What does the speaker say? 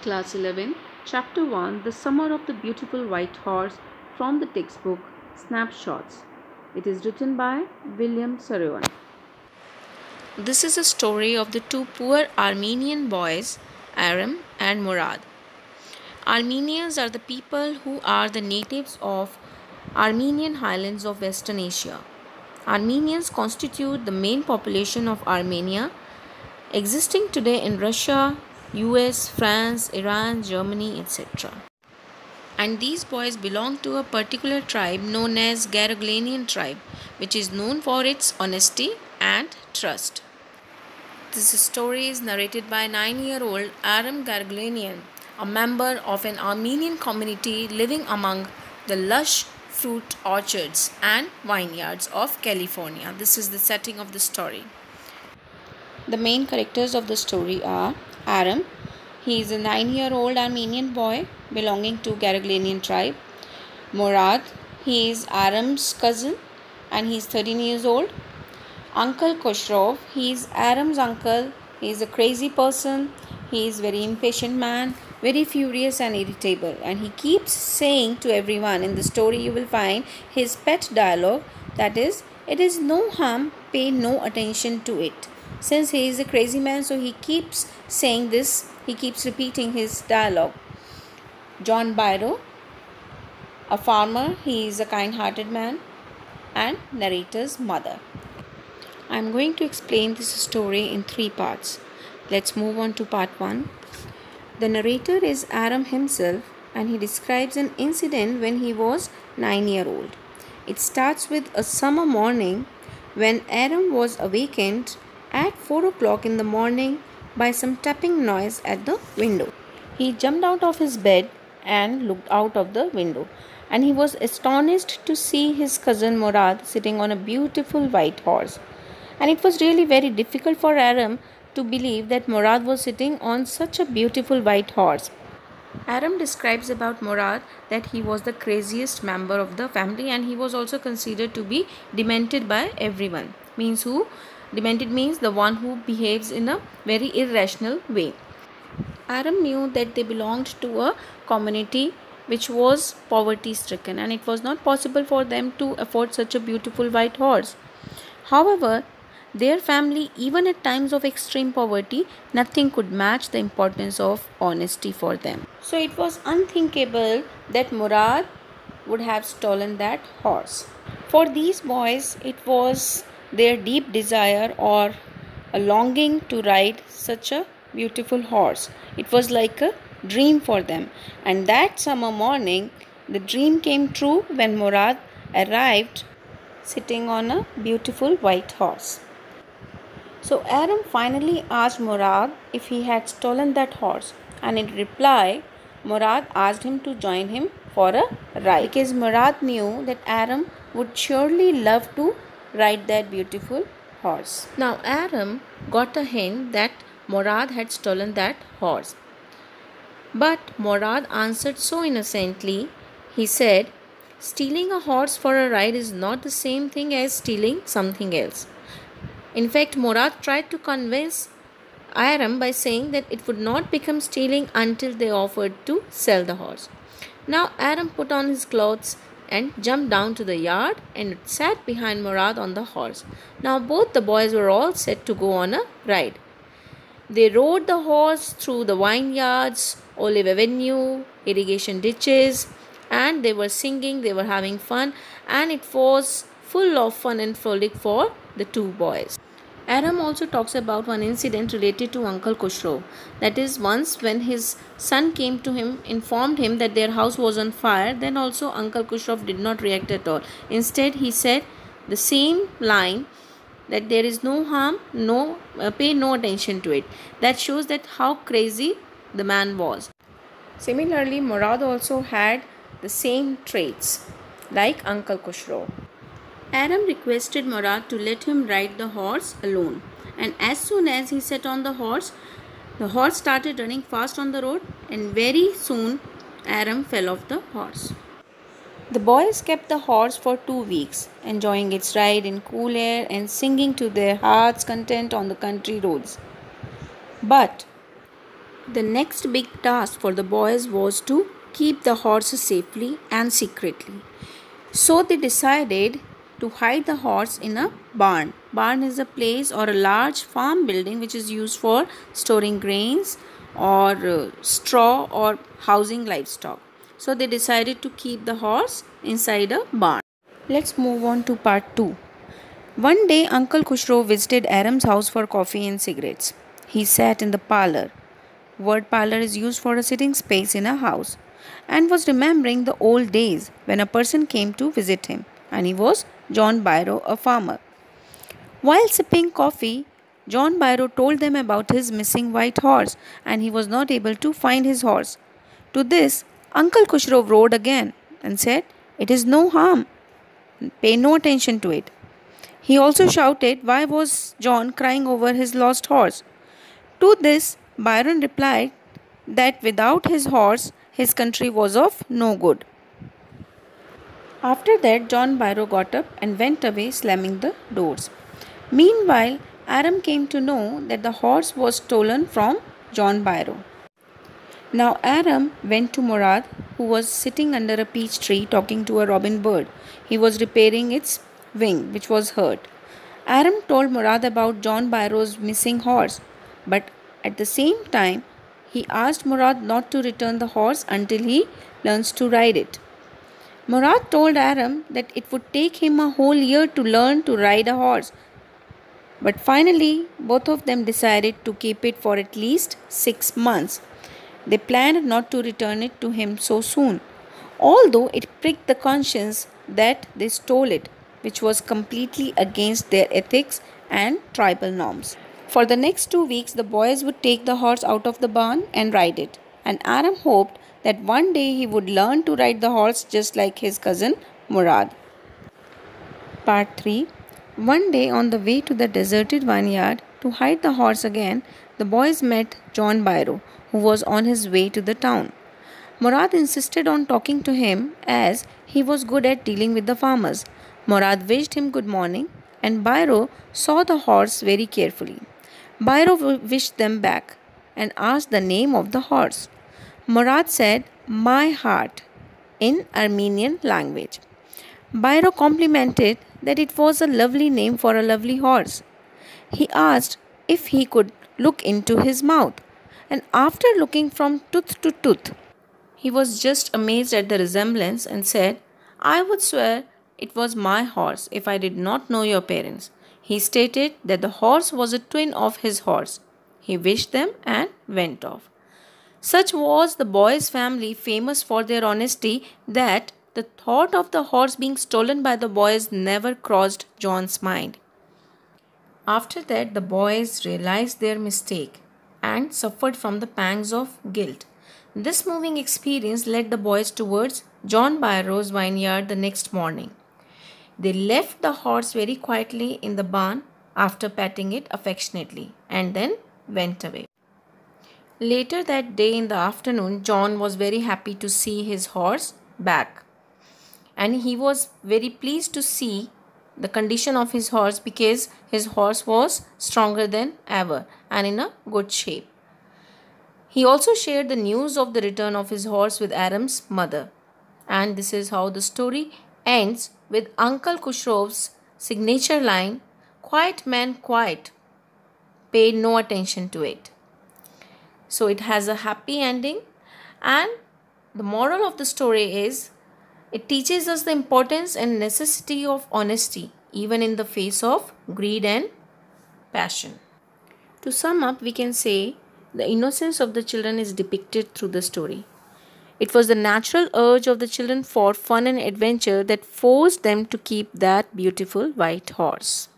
Class 11, Chapter 1, The Summer of the Beautiful White Horse, from the textbook Snapshots. It is written by William Saroyan. This is a story of the two poor Armenian boys, Aram and Murad. Armenians are the people who are the natives of Armenian highlands of Western Asia. Armenians constitute the main population of Armenia, existing today in Russia, US, France, Iran, Germany, etc. And these boys belong to a particular tribe known as Garaglanian tribe, which is known for its honesty and trust. This story is narrated by 9-year-old Aram Garaglanian, a member of an Armenian community living among the lush fruit orchards and vineyards of California. This is the setting of the story. The main characters of the story are Aram. He is a 9-year-old Armenian boy belonging to Garaglanian tribe. Murad. He is Aram's cousin and he is 13 years old. Uncle Khosrow. He is Aram's uncle. He is a crazy person. He is very impatient man, very furious and irritable. And he keeps saying to everyone in the story, you will find his pet dialogue, that is, it is no harm, pay no attention to it. Since he is a crazy man, so he keeps saying this, he keeps repeating his dialogue. John Byro, a farmer, he is a kind-hearted man, and narrator's mother. I am going to explain this story in 3 parts. Let's move on to part 1. The narrator is Aram himself, and he describes an incident when he was 9-year-old. It starts with a summer morning when Aram was awakened at 4 o'clock in the morning by some tapping noise at the window. He jumped out of his bed and looked out of the window, and he was astonished to see his cousin Murad sitting on a beautiful white horse. And it was really very difficult for Aram to believe that Murad was sitting on such a beautiful white horse. Aram describes about Murad that he was the craziest member of the family, and he was also considered to be demented by everyone. Demented means the one who behaves in a very irrational way. Aram knew that they belonged to a community which was poverty stricken, and it was not possible for them to afford such a beautiful white horse. However, their family, even at times of extreme poverty, nothing could match the importance of honesty for them. So it was unthinkable that Murad would have stolen that horse. For these boys, it was their deep desire or a longing to ride such a beautiful horse. It was like a dream for them. And that summer morning, the dream came true when Murad arrived sitting on a beautiful white horse. So Aram finally asked Murad if he had stolen that horse, and in reply, Murad asked him to join him for a ride, because Murad knew that Aram would surely love to ride that beautiful horse. Now Aram got a hint that Murad had stolen that horse. But Murad answered so innocently. He said, stealing a horse for a ride is not the same thing as stealing something else. In fact, Murad tried to convince Aram by saying that it would not become stealing until they offered to sell the horse. Now Aram put on his clothes and jumped down to the yard and sat behind Murad on the horse. Now both the boys were all set to go on a ride. They rode the horse through the vineyards, olive avenue, irrigation ditches, and they were singing, they were having fun, and it was full of fun and frolic for the two boys. Aram also talks about one incident related to Uncle Khosrow. That is, once when his son came to him, informed him that their house was on fire, then also Uncle Khosrow did not react at all. Instead, he said the same line, that there is no harm, pay no attention to it. That shows that how crazy the man was. Similarly, Murad also had the same traits like Uncle Khosrow. Aram requested Murad to let him ride the horse alone, and as soon as he sat on the horse started running fast on the road, and very soon Aram fell off the horse. The boys kept the horse for 2 weeks, enjoying its ride in cool air and singing to their heart's content on the country roads. But The next big task for the boys was to keep the horses safely and secretly. So they decided to hide the horse in a barn. Barn is a place or a large farm building which is used for storing grains or straw or housing livestock. So they decided to keep the horse inside a barn. Let's move on to part 2. One day Uncle Khushro visited Aram's house for coffee and cigarettes. He sat in the parlor. Word parlor is used for a sitting space in a house, and was remembering the old days when a person came to visit him, and he was John Byrow, a farmer. While sipping coffee, John Byrow told them about his missing white horse, and he was not able to find his horse. To this, Uncle Khushro roared again and said, "It is no harm. Pay no attention to it." He also shouted, "Why was John crying over his lost horse?" To this, Byron replied that without his horse, his country was of no good. After that, John Byrow got up and went away, slamming the doors. Meanwhile, Aram came to know that the horse was stolen from John Byrow. Now Aram went to Murad, who was sitting under a peach tree talking to a robin bird. He was repairing its wing, which was hurt. Aram told Murad about John Byrow's missing horse, but at the same time, he asked Murad not to return the horse until he learns to ride it. Murad told Aram that it would take him a whole year to learn to ride a horse, but finally, both of them decided to keep it for at least 6 months. They planned not to return it to him so soon, although it pricked the conscience that they stole it, which was completely against their ethics and tribal norms. For the next 2 weeks, the boys would take the horse out of the barn and ride it, and Aram hoped that one day he would learn to ride the horse just like his cousin Murad. Part 3. One day on the way to the deserted vineyard to hide the horse again, the boys met John Byrow, who was on his way to the town. Murad insisted on talking to him as he was good at dealing with the farmers. Murad wished him good morning, and Byrow saw the horse very carefully. Byrow wished them back and asked the name of the horse. Murad said, "My heart," in Armenian language. Byrow complimented that it was a lovely name for a lovely horse. He asked if he could look into his mouth, and after looking from tooth to tooth, he was just amazed at the resemblance and said, "I would swear it was my horse if I did not know your parents." He stated that the horse was a twin of his horse. He wished them and went off. Such was the boy's family, famous for their honesty, that the thought of the horse being stolen by the boys never crossed John's mind. After that, the boys realized their mistake and suffered from the pangs of guilt. This moving experience led the boys towards John Byrow's vineyard the next morning. They left the horse very quietly in the barn after patting it affectionately and then went away. Later that day in the afternoon, John was very happy to see his horse back, and he was very pleased to see the condition of his horse because his horse was stronger than ever and in a good shape. He also shared the news of the return of his horse with Aram's mother. And this is how the story ends, with Uncle Khushrov's signature line, "Quiet man, quiet. Pay no attention to it." So it has a happy ending, and the moral of the story is it teaches us the importance and necessity of honesty even in the face of greed and passion. To sum up, we can say the innocence of the children is depicted through the story. It was the natural urge of the children for fun and adventure that forced them to keep that beautiful white horse.